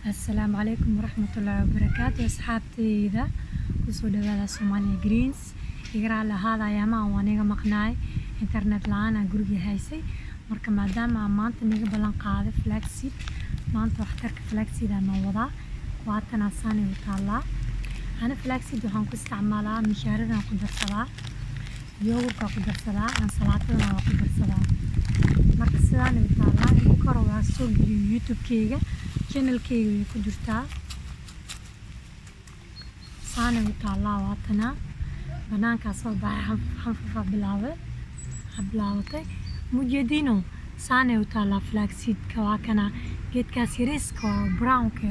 السلام عليكم ورحمة الله وبركاته أصحابتي إذا كسو دوادا سوماليا جرينز يقرأ لهذا أياما وانيغا مقناي إنترنت لعانا قرقي هايسي مركا ماداما مانتا نيغا بلان قادة فلاكسيد مانتا وحترك فلاكسيد نوضا واتنا ساني وطالا أنا فلاكسيد وحان كو استعمالها مشاردنا قدر صدا يوغوكا قدر صدا عن صلاتنا قدر صدا marka sidaan ay taala in kor waa soo geliyo youtube-keyga channel-keyga ku jirtaa saan ay taala waatana banaanka soo baxay xanfafa bilaawatay mujeedino saan ay taala flaxseed-ka waa kana geedkaas yariiska oo brown-ka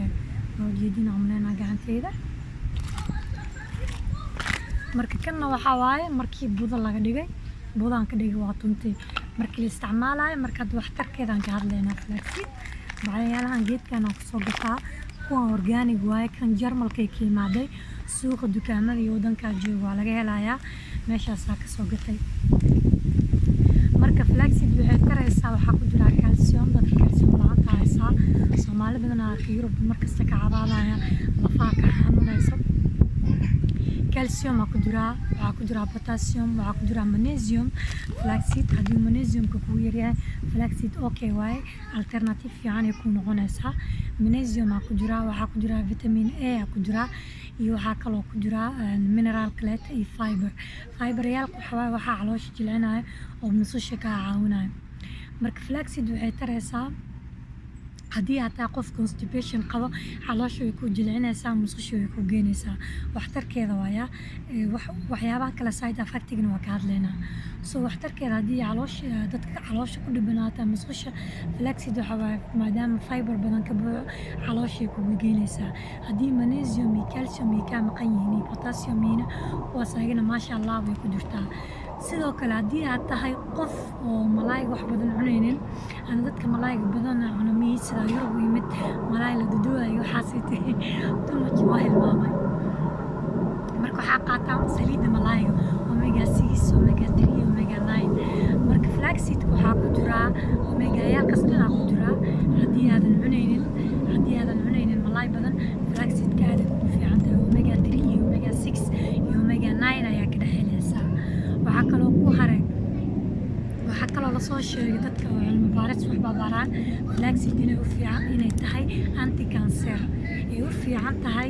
mujeedino amleena gacanteyda marka kana waxa waaye markii buda laga dhigay budaan ka dhigay waa tuntay markii la isticmaalayo markaad waxtarkeeda ka hadlayna flaxseed baxyaalahan geedkan oo soo gataa kuwa organic waaye kan jarmalka ka imaaday suuqa dukaamada iyo wadanka jooga waa laga helayaa meeshaas ka soo gatay marka flaxseed waxay taraysaa waxa ku jira calcium dadka calcium la'aanta haysa Soomaali badan oo Yurub markasta ka cabaadaya lafaha ka xanuunayso calcium ku jira potassium ku jira magnesium flaxseed hadii magnesium ku yaryahay flaxseed okay way alternative fiican ay ku noqonaysaa magnesium ku jira vitamin A ku jira iyo waxa kale oo ku jira mineral kale iyo fiber yaalku waxa caloosha jilcinayo oo mususha ka caawinayo marka flaxseed waxay taraysaa haddii aad qof constipation qabo caloosha way ku jilcinaysaa mususha way ku geynaysaa waxtarkeeda waaya waxyaabaha kale side effect-gana waa ka hadlaynaa waxtarkeeda haddii dadka caloosha ku dhibanaata mususha flaxseed waxa waaye maadaama fiber badan ka buuxo caloosha ku geynaysaa haddii magnesium iyo calcium ay ka maqan yihiin iyo potassium ina kuwaas ayagana maasha Allah way ku jirtaa sidoo kale haddii aad tahay qof oo malaay wax badan cunaynin ana dadka malaayga badan cunamay sida Yurub yimid malaay la duduwayo waxaasitay tumaji waa hilmaamay marka waxa qaataan saliidda malaayga omega 6 omega 3 omega 9 marka flaxseed waxa ku jira omega yaalkaas dhan ku jira haddii aadan cunaynin malaay badan flaxseed ka aad ku fiican tahay omega 3 iyo omega 6 iyo omega 9 ayaa ka dhaxeynaysa waxa kaloo la soo sheegay dadka cilmi baaris wax baaraan flaxseed inay tahay anti cancer ay u fiican tahay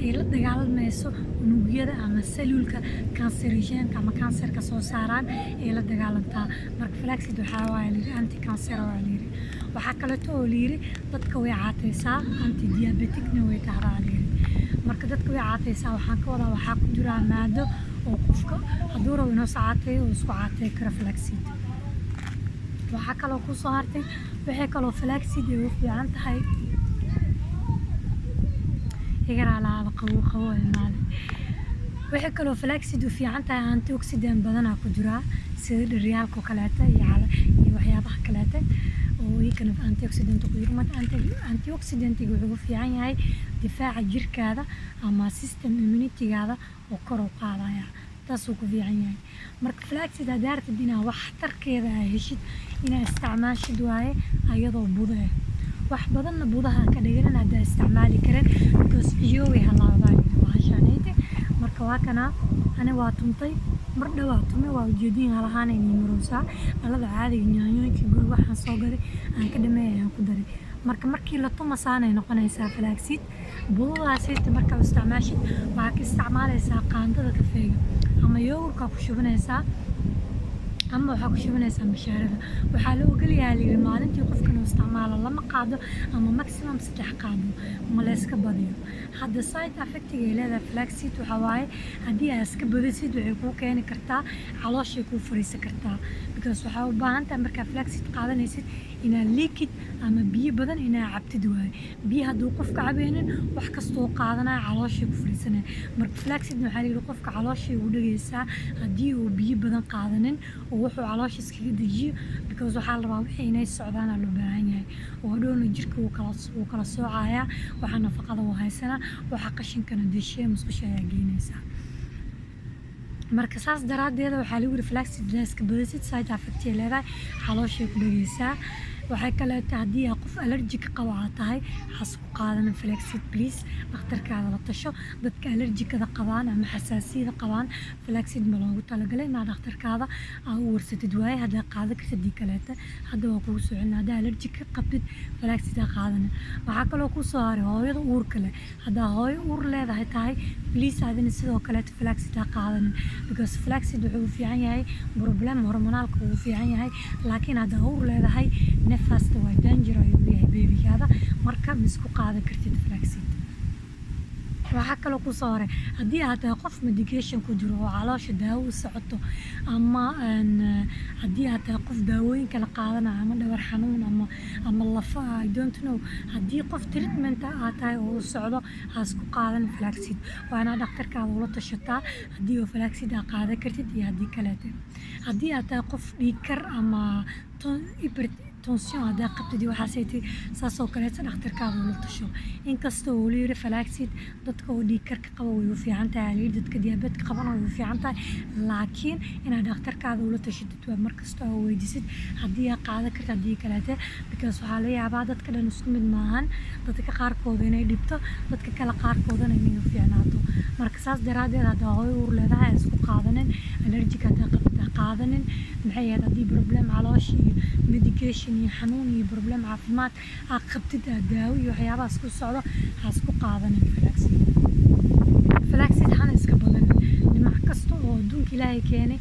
ay la dagaallamayso unugyada ama cellulka cancerigeenka ama cancerka soo saaraan ay la dagaalantaa marka flaxseed waxa waaye anti cancer waxa kale oo liiri dadka way caataysaa anti diabetic-na way tahay marka dadka way caataysaa waxaan ka wadaa waxa ku jira maado oo qofka hadduu rabo inuu saacatay oo isku caatay kara flaxseed waxa kale oo ku soo hartay waxay kaloo flaxseed ay u fiican tahay igaraalaada qawo maalin waxay kaloo flaxseed u fiican tahay antioxidant badan ku jira sida dhiriyaalka kaleeta iyo waxyaabaha kaleeta oo iyagana antioxidant ku jira antioxidant wuxuu u fiican yahay difaaca jirkaada ama system immunity-gaada oo kor u qaadaya taasoo ku fiican yahay marka flaxseed aad aragtid inaad waxtarkeeda heshid inaad isticmaashid waaye ayadoo budo wax badanna budaha ka dhigan aad isticmaali karin because iyo way halaabaan waxaanayte marka waa kana ana waa tuntay mar dhawaa tumay waa ujeedin halahaan inay maroosaa alada caadiga nyaanyooyinka guri waxaan soo gaday aan ka dhameeyay ku daray markii la tumo saanay noqonaysaa flaxseed budadaas marka isticmaashid waxaa ka isticmaalaysaa qaandada kafeega ama yogurka ku shubanaysaa ama waxa ku shubanaysaa mashaarada waxaa la ogol yahay maalintii qofkan uu isticmaalo lama qaado ama maximum 3 qaado ma la iska badiyo hadda side effect-ga ay leedahay flaxseed waxa waaye haddii aad iska badisid waxay ku keeni kartaa caloosha ku fariisan kartaa because waxa u baahan tahay marka flaxseed qaadanaysid inaad liquid ama biyo badan inaad cabtid waaye biyo hadduu qofka cabaynin wax kastoo qaadanaya caloosha ku fariisanaya marka flaxseed waxa la yiri qofka caloosha ugu dhageysaa haddii uu biyo badan qaadanin wuxuu caloosha iskaga dejiyo because waxa la rabaa wixii inay socdaan loo baahan yahay oo dhoona jirka uu kala soocaya waxa nafaqada uu haysana waxa qashinkana dishay musqusha ayaa geynaysa marka saas daraadeed waxa lagu yiri flaxseed iska badisid side effect leedahay caloosha ku dhageysaa waxay kaleeto haddii aa qof allergy ka qabo aa tahay has ku qaadanin flaxseed please dhakhtarkaada la tasho dadka allergikada qabaan ama xasaasiyada qabaan flaxseed ma loogu talagalay inaad dhakhtarkaada aa u warsatid waaye haddaa qaadan kartid dii kaleeta hadda waa kugu socon haddaa allergy ka qabtid flaxseed aa qaadanin waxaa kaloo kusoo haray hooyada uurka leh haddaa hooyo uur leedahay tahay please adina sidoo kaleeto flaxseed aa qaadanin because flaxseed wuxuu u fiican yahay problem hormonaalka wuu u fiican yahay laakiin haddaa uur leedahay nefasta waa danger ayuu leeyahay beebigaada marka ma isku qaadan kartid flaxseed waxaa kaloo kusoo haray haddii aad tahay qof medication ku jiro oo caloosha daawo u socoto ama haddii aad tahay qof daawooyinka la qaadanayo ama dhabar xanuun ama lafa I don't know haddii qof treatment aad tahay oo u socdo haas ku qaadan flaxseed waa inaad dhakhtarkaada ula tashataa haddii oo flaxseed aa qaadan kartid iyo haddii kaleete haddii aad tahay qof dhiig kar ama tension haddaa qabtid iyo waxaasaytay saasoo kaleeta dhakhtarkaada ula tasho inkastoo uu layiri flaxseed dadka oo dhiig karka qaba way u fiican tahay layiri dadka diyaabeetka qabana way u fiican tahay laakiin inaad dhakhtarkaada ula tashatid waa markasta oo weydiisid haddii aa qaadan karta haddii kaleete because waxaa laga yaabaa dadka dhan isku mid maahan dadka qaarkooda inay dhibto dadka kale qaarkoodana inay u fiicnaato marka saas daraadeed haddaa hooyo uur leedahay isku qaadanin allergic haddaa qabtid ha qaadanin maxay yahayd haddii problem caloosh iyo medication iyo xanuun iyo problem caafimaad aa qabtid aa daawo iyo waxyaabahaas ku socdo ha isku qaadanin flaxseed hana iska badanin dhinac kasta oo adduunka ilaahay keenay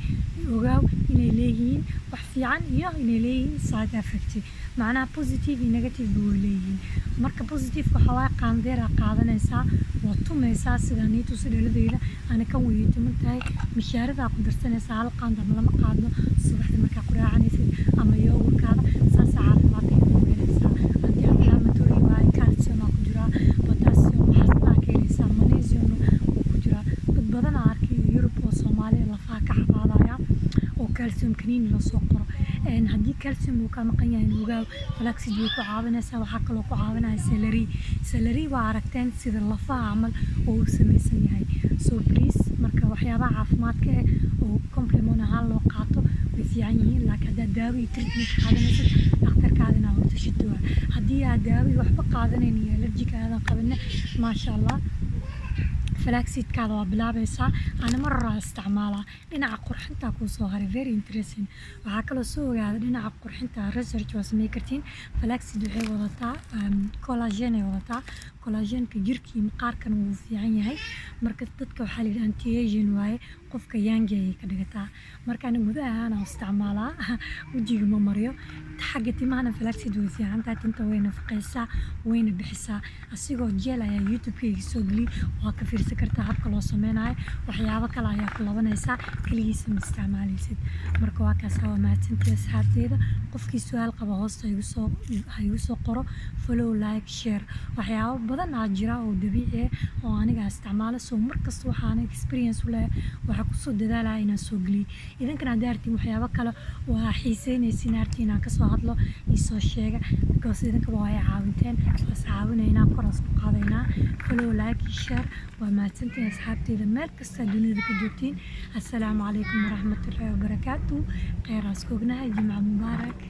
ogaaw inay leeyihiin wax fiican iyo inay leeyihiin side effect macnaha positive iyo negative ba way leeyihiin marka positive waxaa waaye qaandeer aa qaadanaysaa waa tumaysaa sida niitusi dhaladayda ana kan weyay tuman tahay mishaaradaa ku darsanaysaa hal qaand ama lama qaadno subaxdii markaa ku raacanaysid ama yoogurkaada saasaa caafimaadka ku helaysaa anti-inflammatory waaye calcium aa ku jiraa potassium waxaasna aa ka helaysaa magnesium wuu ku jiraa dad badan aa arkay Yurub oo Soomaaliya lafaha ka xabaadaya oo calcium kaniini loo soo qoro haddii calcium uu ka maqan yahay ogaaw flaxseed way ku caawinaysaa waxaa kaloo ku caawinaya celery waa aragteen sida lafaha camal oo u samaysan yahay so please marka waxyaabaha caafimaadka oo complement ahaan loo qaato way fiican yihiin laakiin haddaa daawo iyo treatment qaadanaysid dhakhtarkaada inaad ula tashato haddii aad daawo iyo waxba qaadanayn iyo allergic aadan qabina maasha allah flaxseedkaada waa bilaabaysaa ana mar horaa isticmaalaa dhinaca qurxinta kusoo haray very interesting waxaa kaloo soo ogaada dhinaca qurxinta research waa samey kartiin flaxseed waxay wadataa collagen ay wadataa collagenka jirka iyo maqaarkana wuu fiican yahay marka dadka waxaa la yidhi anti-aging waaye qofka yaangi ayay ka dhigataa marka ana gudaha ahaan aan isticmaalaa wejiga ma mariyo xagga timahana flaxseed way fiican tahay tinta way nafaqaysaa wayna bixisaa asigoo jeel ayaa youtube-kayga soo geliyay waa ka fiirsan kartaa habka loo sameynayo waxyaabo kale ayaa ku labanaysaa kaligiisa ma isticmaalaysid marka waa kaas waa mahadsantahay asxaabteyda qofkii su-aal qaba hoosta ha igu soo qoro follow like share waxyaabo badan aa jira oo dabiici ah oo aniga isticmaalo soo markasta waxaan experience u leeyahay waxaa kusoo dadaalaya inaan soo geliyo idinkana haddaa artiin waxyaabo kale waa xiiseynaysiin artiin inaan kasoo hadlo isoo sheega because idinkaba waa ay caawinteen waas caawinaynaa koraas ku qaadaynaa follow like share waa mahadsantahay asxaabteyda meel kasta dunida ka joogtiin assalaamu calaykum waraxmatullaahi wabarakaatu kheyraas koognaha jimca mubaarak